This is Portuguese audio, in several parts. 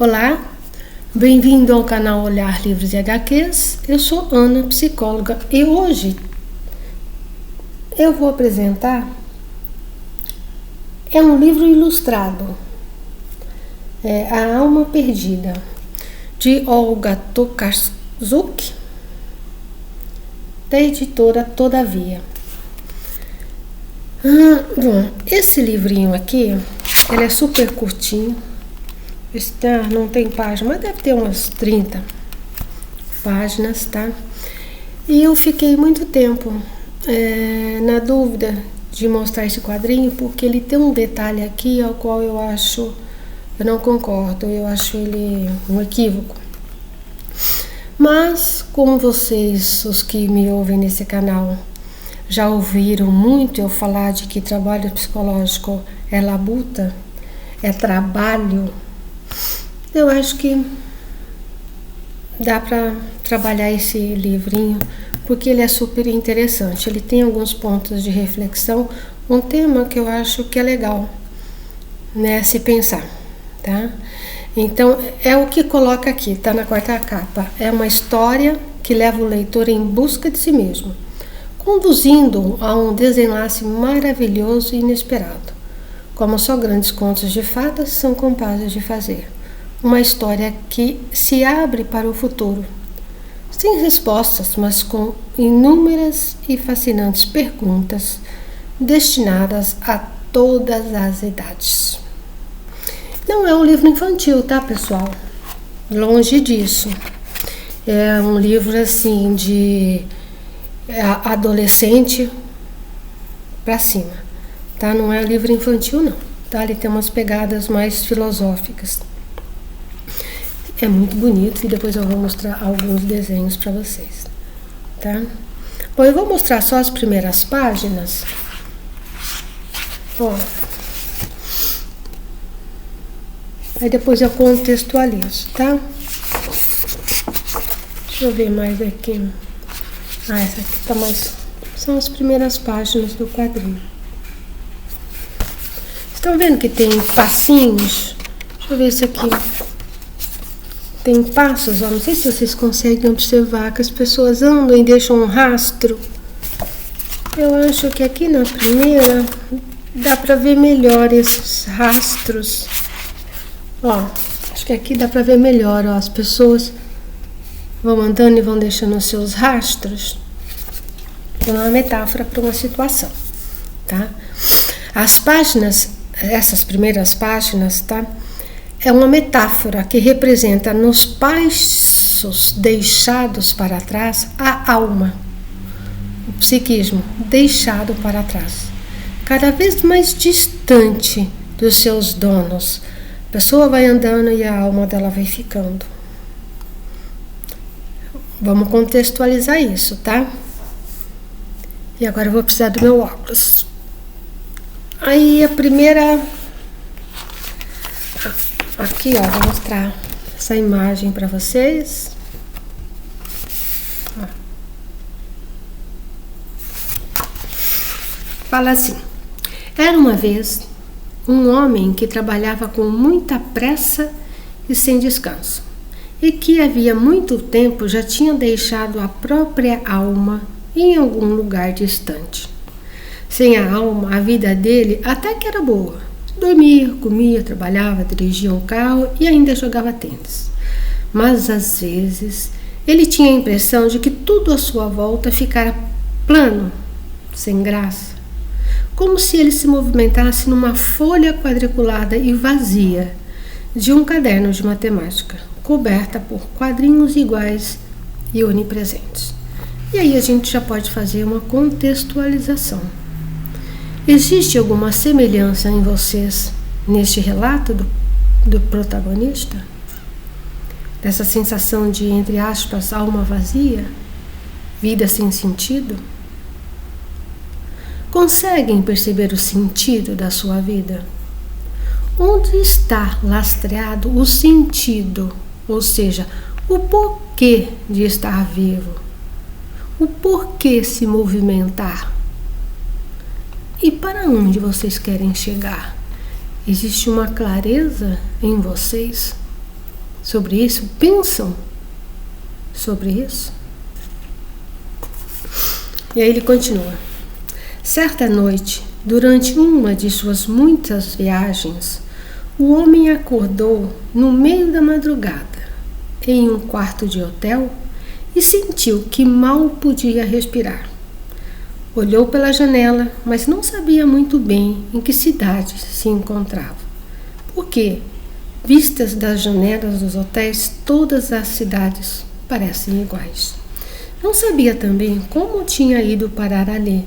Olá, bem-vindo ao canal Olhar Livros e HQs. Eu sou Ana, psicóloga, e hoje eu vou apresentar um livro ilustrado, A Alma Perdida, de Olga Tokarczuk, da editora Todavia. Bom, esse livrinho aqui, ele é super curtinho. Não tem página, mas deve ter umas 30 páginas, tá? E eu fiquei muito tempo na dúvida de mostrar esse quadrinho, porque ele tem um detalhe aqui ao qual eu não concordo, eu acho ele um equívoco. Mas, como vocês, os que me ouvem nesse canal, já ouviram muito eu falar de que trabalho psicológico é labuta, é trabalho, eu acho que dá para trabalhar esse livrinho, porque ele é super interessante. Ele tem alguns pontos de reflexão, um tema que eu acho que é legal, né, se pensar, tá? Então, é o que coloca aqui, tá na quarta capa. É uma história que leva o leitor em busca de si mesmo, conduzindo a um desenlace maravilhoso e inesperado, como só grandes contos de fadas são capazes de fazer. Uma história que se abre para o futuro, sem respostas, mas com inúmeras e fascinantes perguntas destinadas a todas as idades. Não é um livro infantil, tá, pessoal? Longe disso. É um livro assim de adolescente para cima, tá? Não é um livro infantil, não, tá? Ele tem umas pegadas mais filosóficas. É muito bonito e depois eu vou mostrar alguns desenhos para vocês, tá? Bom, eu vou mostrar só as primeiras páginas. Ó. Aí depois eu contextualizo, tá? Deixa eu ver mais aqui. Essa aqui tá mais... São as primeiras páginas do quadrinho. Estão vendo que tem passinhos? Deixa eu ver isso aqui. Tem passos, ó, não sei se vocês conseguem observar que as pessoas andam e deixam um rastro. Eu acho que aqui na primeira dá para ver melhor esses rastros. Ó, acho que aqui dá para ver melhor, ó, as pessoas vão andando e vão deixando os seus rastros. É uma metáfora para uma situação, tá? As páginas, essas primeiras páginas, tá? É uma metáfora que representa nos passos deixados para trás a alma, o psiquismo deixado para trás, cada vez mais distante dos seus donos. A pessoa vai andando e a alma dela vai ficando. Vamos contextualizar isso, tá? E agora eu vou precisar do meu óculos. Aí a primeira... Aqui, ó, vou mostrar essa imagem para vocês. Ó. Fala assim: era uma vez um homem que trabalhava com muita pressa e sem descanso, e que havia muito tempo já tinha deixado a própria alma em algum lugar distante. Sem a alma, a vida dele até que era boa. Dormia, comia, trabalhava, dirigia um carro e ainda jogava tênis. Mas às vezes ele tinha a impressão de que tudo à sua volta ficara plano, sem graça, como se ele se movimentasse numa folha quadriculada e vazia de um caderno de matemática, coberta por quadrinhos iguais e onipresentes. E aí a gente já pode fazer uma contextualização. Existe alguma semelhança em vocês neste relato do protagonista? Dessa sensação de, entre aspas, alma vazia? Vida sem sentido? Conseguem perceber o sentido da sua vida? Onde está lastreado o sentido, ou seja, o porquê de estar vivo? O porquê se movimentar? E para onde vocês querem chegar? Existe uma clareza em vocês? sobre isso? Pensam sobre isso? E aí ele continua. Certa noite, durante uma de suas muitas viagens, o homem acordou no meio da madrugada, em um quarto de hotel, e sentiu que mal podia respirar. Olhou pela janela, mas não sabia muito bem em que cidade se encontrava. Porque, vistas das janelas dos hotéis, todas as cidades parecem iguais. Não sabia também como tinha ido parar ali,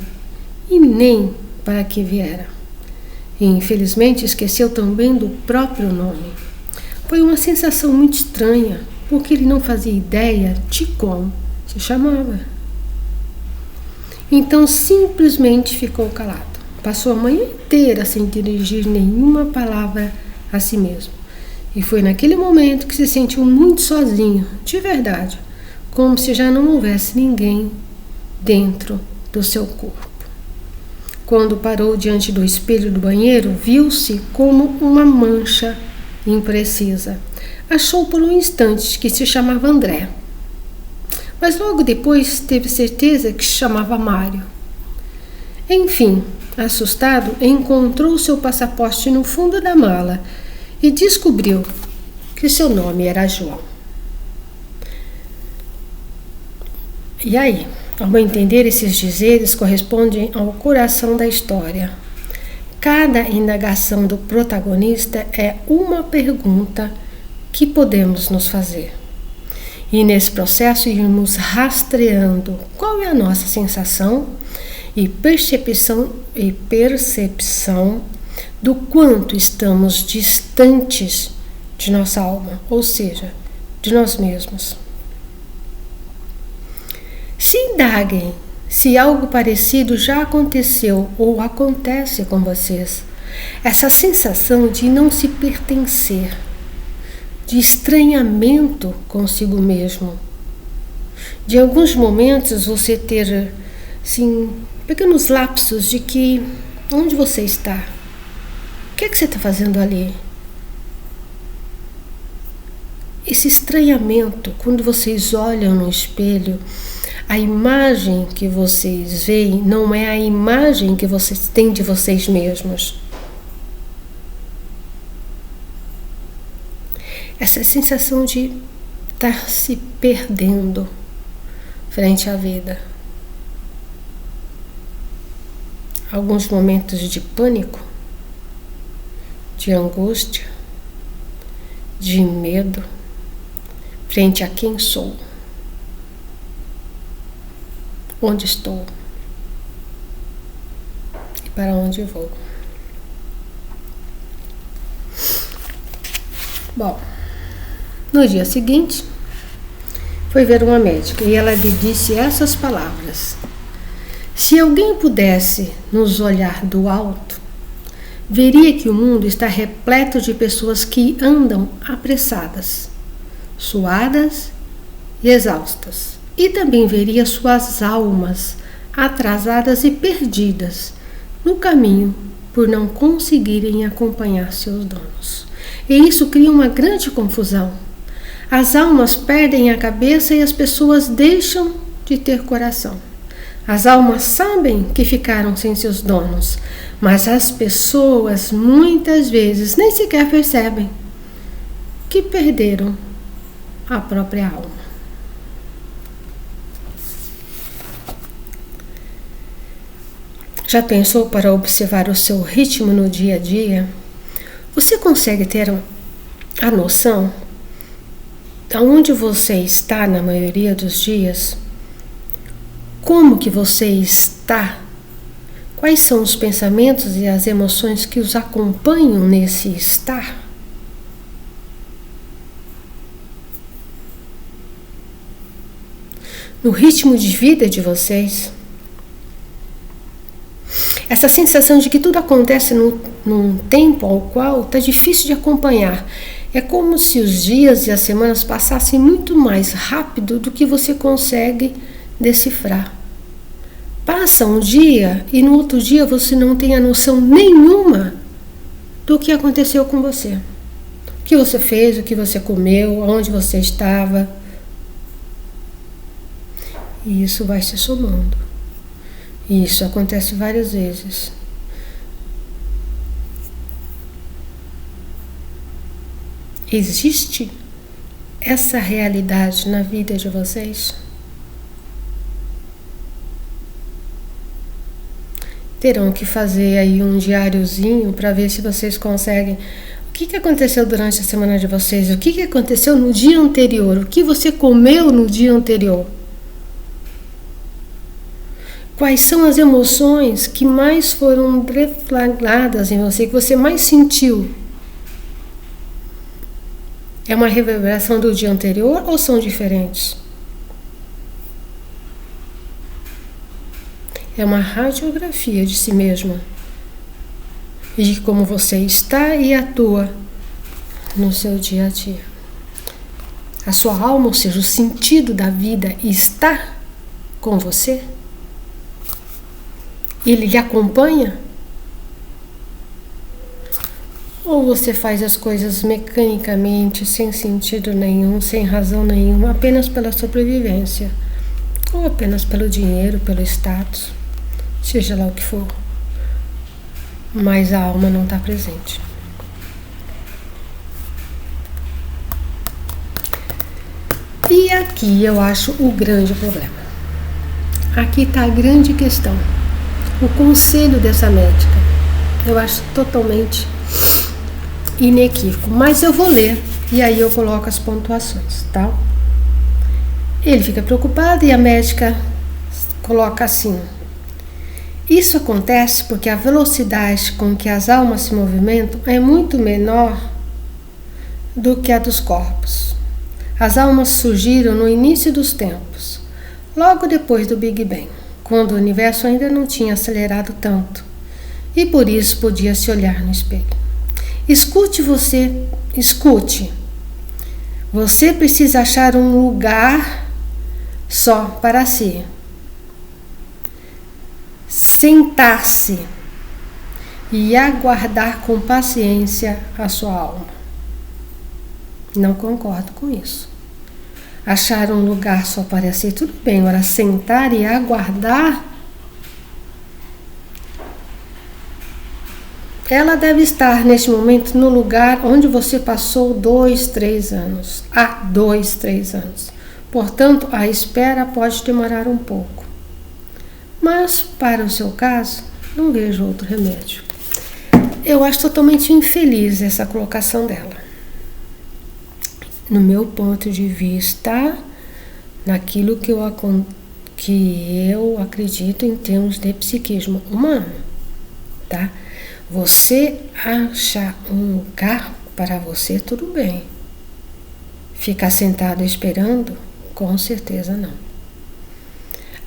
e nem para que viera. E, infelizmente, esqueceu também do próprio nome. Foi uma sensação muito estranha, porque ele não fazia ideia de como se chamava. Então simplesmente ficou calado. Passou a manhã inteira sem dirigir nenhuma palavra a si mesmo. E foi naquele momento que se sentiu muito sozinho, de verdade, como se já não houvesse ninguém dentro do seu corpo. Quando parou diante do espelho do banheiro, viu-se como uma mancha imprecisa. Achou por um instante que se chamava André, mas logo depois teve certeza que se chamava Mário. Enfim, assustado, encontrou seu passaporte no fundo da mala e descobriu que seu nome era João. E aí, ao entender esses dizeres, correspondem ao coração da história. Cada indagação do protagonista é uma pergunta que podemos nos fazer. E nesse processo irmos rastreando qual é a nossa sensação e percepção do quanto estamos distantes de nossa alma, ou seja, de nós mesmos. Se indaguem se algo parecido já aconteceu ou acontece com vocês. Essa sensação de não se pertencer, de estranhamento consigo mesmo. De alguns momentos você ter, assim, pequenos lapsos de que onde você está? O que é que você está fazendo ali? Esse estranhamento, quando vocês olham no espelho, a imagem que vocês veem não é a imagem que vocês têm de vocês mesmos. Essa sensação de estar se perdendo frente à vida. Alguns momentos de pânico, de angústia, de medo frente a quem sou, onde estou e para onde vou. Bom, no dia seguinte, foi ver uma médica e ela lhe disse essas palavras: se alguém pudesse nos olhar do alto, veria que o mundo está repleto de pessoas que andam apressadas, suadas e exaustas. E também veria suas almas atrasadas e perdidas no caminho por não conseguirem acompanhar seus donos. E isso cria uma grande confusão. As almas perdem a cabeça e as pessoas deixam de ter coração. As almas sabem que ficaram sem seus donos, mas as pessoas muitas vezes nem sequer percebem que perderam a própria alma. Já pensou para observar o seu ritmo no dia a dia? Você consegue ter a noção de onde você está na maioria dos dias? Como que você está? Quais são os pensamentos e as emoções que os acompanham nesse estar? No ritmo de vida de vocês? Essa sensação de que tudo acontece num tempo ao qual está difícil de acompanhar. É como se os dias e as semanas passassem muito mais rápido do que você consegue decifrar. Passa um dia e no outro dia você não tem a noção nenhuma do que aconteceu com você. O que você fez, o que você comeu, onde você estava. E isso vai se somando. E isso acontece várias vezes. Existe essa realidade na vida de vocês? Terão que fazer aí um diáriozinho para ver se vocês conseguem. O que aconteceu durante a semana de vocês? O que aconteceu no dia anterior? O que você comeu no dia anterior? Quais são as emoções que mais foram reflagradas em você, que você mais sentiu? É uma reverberação do dia anterior ou são diferentes? É uma radiografia de si mesma e de como você está e atua no seu dia a dia. A sua alma, ou seja, o sentido da vida está com você? Ele lhe acompanha? Ou você faz as coisas mecanicamente, sem sentido nenhum, sem razão nenhuma, apenas pela sobrevivência? Ou apenas pelo dinheiro, pelo status, seja lá o que for. Mas a alma não está presente. E aqui eu acho o grande problema. Aqui está a grande questão. O conselho dessa médica, eu acho totalmente inequívoco. Mas eu vou ler e aí eu coloco as pontuações, tá? Ele fica preocupado e a médica coloca assim: isso acontece porque a velocidade com que as almas se movimentam é muito menor do que a dos corpos. As almas surgiram no início dos tempos, logo depois do Big Bang, quando o universo ainda não tinha acelerado tanto, e por isso podia se olhar no espelho. Escute. Você precisa achar um lugar só para si. Sentar-se e aguardar com paciência a sua alma. Não concordo com isso. Achar um lugar só para si, tudo bem, agora sentar e aguardar, ela deve estar neste momento no lugar onde você passou 2, 3 anos. Há 2, 3 anos. Portanto, a espera pode demorar um pouco. Mas, para o seu caso, não vejo outro remédio. Eu acho totalmente infeliz essa colocação dela. No meu ponto de vista, naquilo que eu acredito em termos de psiquismo humano, tá? Você achar um lugar para você, tudo bem. Ficar sentado esperando, com certeza não.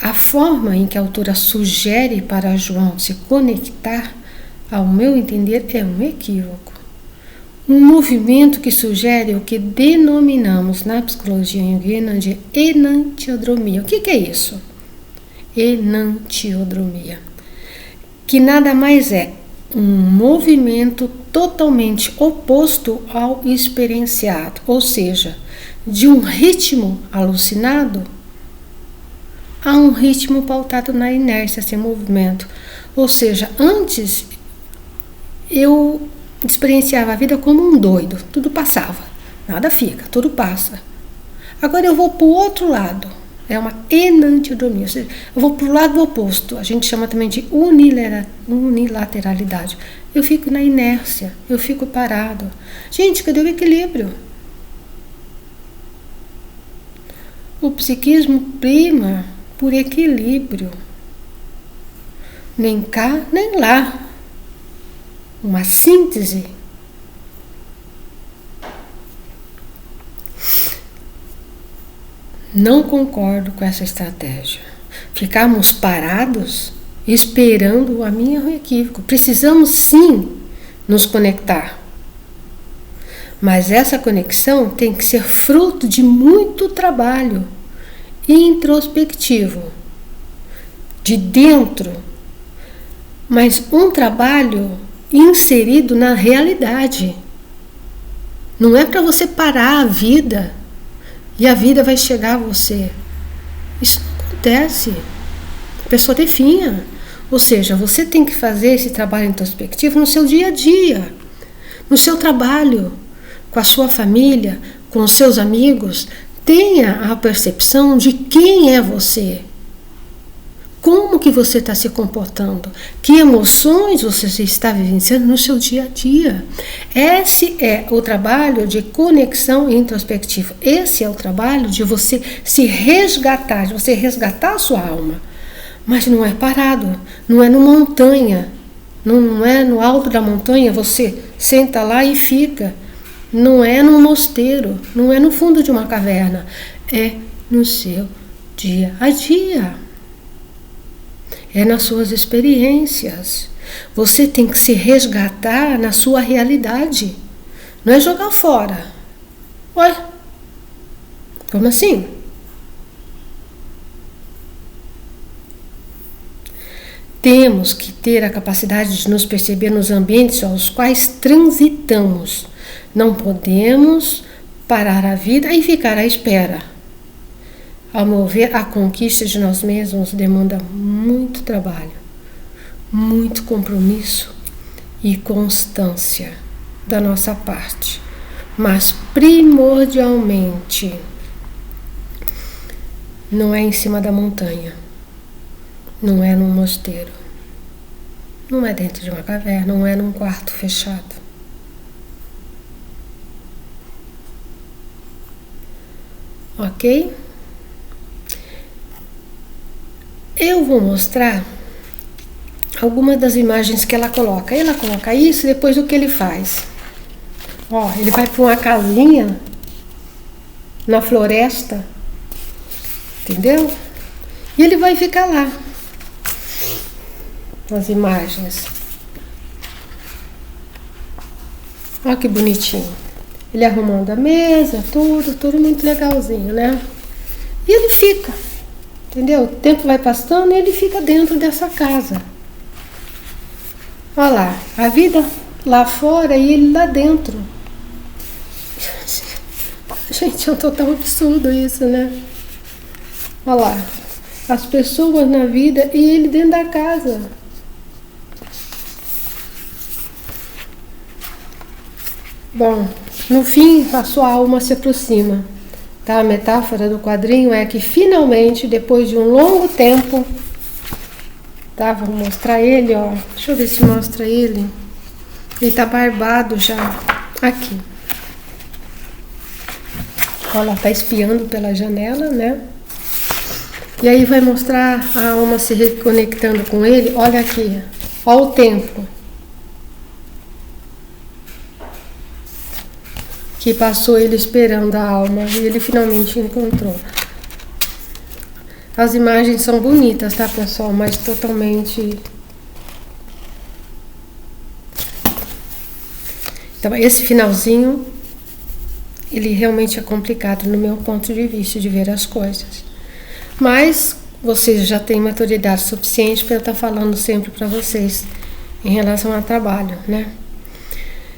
A forma em que a autora sugere para João se conectar, ao meu entender, é um equívoco. Um movimento que sugere o que denominamos na psicologia junguiana de enantiodromia. O que é isso? Enantiodromia. Que nada mais é um movimento totalmente oposto ao experienciado, ou seja, de um ritmo alucinado a um ritmo pautado na inércia, sem movimento. Ou seja, antes eu experienciava a vida como um doido, tudo passava, nada fica, tudo passa. Agora eu vou para o outro lado, é uma enantiodromia, ou seja, eu vou para o lado oposto, a gente chama também de unilateralidade. Eu fico na inércia, eu fico parado. Gente, cadê o equilíbrio? O psiquismo prima por equilíbrio, nem cá nem lá, uma síntese. Não concordo com essa estratégia. Ficarmos parados esperando a minha equívoco. Precisamos sim nos conectar, mas essa conexão tem que ser fruto de muito trabalho introspectivo, de dentro, mas um trabalho inserido na realidade. Não é para você parar a vida e a vida vai chegar a você. Isso não acontece. A pessoa definha. Ou seja, você tem que fazer esse trabalho introspectivo no seu dia a dia, no seu trabalho, com a sua família, com os seus amigos. Tenha a percepção de quem é você. Como que você está se comportando? Que emoções você está vivenciando no seu dia a dia? Esse é o trabalho de conexão introspectiva. Esse é o trabalho de você se resgatar, de você resgatar a sua alma. Mas não é parado, não é numa montanha, não é no alto da montanha, você senta lá e fica. Não é num mosteiro, não é no fundo de uma caverna, é no seu dia a dia. É nas suas experiências. Você tem que se resgatar na sua realidade. Não é jogar fora. Ué, como assim? Temos que ter a capacidade de nos perceber nos ambientes aos quais transitamos. Não podemos parar a vida e ficar à espera. Ao meu ver, a conquista de nós mesmos demanda muito trabalho, muito compromisso e constância da nossa parte. Mas primordialmente, não é em cima da montanha, não é num mosteiro, não é dentro de uma caverna, não é num quarto fechado. Ok? Eu vou mostrar algumas das imagens que ela coloca. Ela coloca isso e depois o que ele faz. Ó, ele vai para uma casinha na floresta, entendeu? E ele vai ficar lá, nas imagens. Olha que bonitinho. Ele arrumando a mesa, tudo muito legalzinho, né? E ele fica, entendeu? O tempo vai passando e ele fica dentro dessa casa. Olha lá, a vida lá fora e ele lá dentro. Gente, é um total absurdo isso, né? Olha lá, as pessoas na vida e ele dentro da casa. Bom, no fim, a sua alma se aproxima. Tá? A metáfora do quadrinho é que finalmente, depois de um longo tempo, tá? Vou mostrar ele, ó. Deixa eu ver se mostra ele. Ele tá barbado já. Aqui. Ó, ela tá espiando pela janela, né? E aí vai mostrar a alma se reconectando com ele. Olha aqui, ó o tempo que passou ele esperando a alma e ele finalmente encontrou. As imagens são bonitas, tá, pessoal? Mas totalmente... Então, esse finalzinho, ele realmente é complicado no meu ponto de vista de ver as coisas. Mas vocês já têm maturidade suficiente para eu estar falando sempre para vocês em relação ao trabalho, né?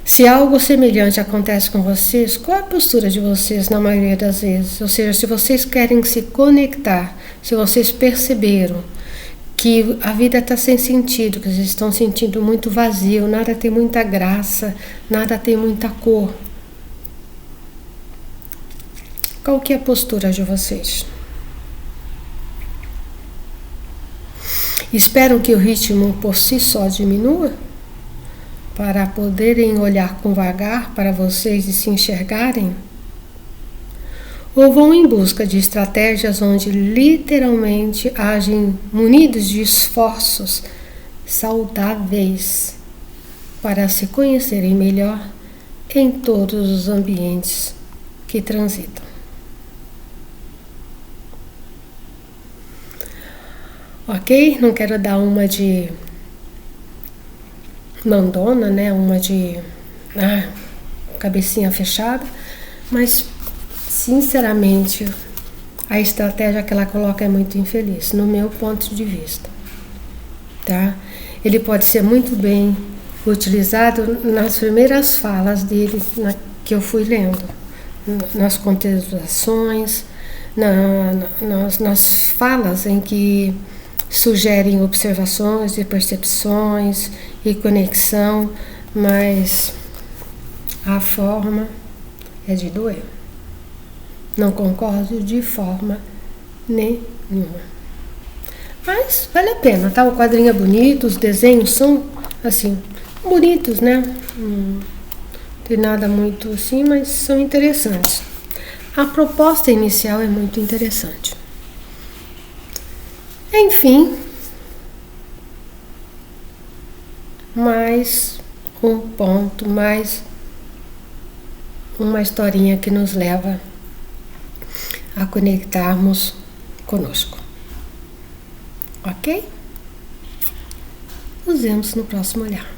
Se algo semelhante acontece com vocês, qual é a postura de vocês na maioria das vezes? Ou seja, se vocês querem se conectar, se vocês perceberam que a vida está sem sentido, que vocês estão sentindo muito vazio, nada tem muita graça, nada tem muita cor. Qual que é a postura de vocês? Esperam que o ritmo por si só diminua? Para poderem olhar com vagar para vocês e se enxergarem? Ou vão em busca de estratégias onde literalmente agem munidos de esforços saudáveis para se conhecerem melhor em todos os ambientes que transitam? Ok? Não quero dar uma de mandona, né? Uma de cabecinha fechada, mas sinceramente a estratégia que ela coloca é muito infeliz, no meu ponto de vista, tá? Ele pode ser muito bem utilizado nas primeiras falas dele, que eu fui lendo, nas contextualizações, nas falas em que sugerem observações e percepções e conexão, mas a forma é de doer. Não concordo de forma nenhuma. Mas vale a pena, tá? O quadrinho é bonito, os desenhos são, assim, bonitos, né? Não tem nada muito assim, mas são interessantes. A proposta inicial é muito interessante. Enfim, mais um ponto, mais uma historinha que nos leva a conectarmos conosco. Ok? Nos vemos no próximo olhar.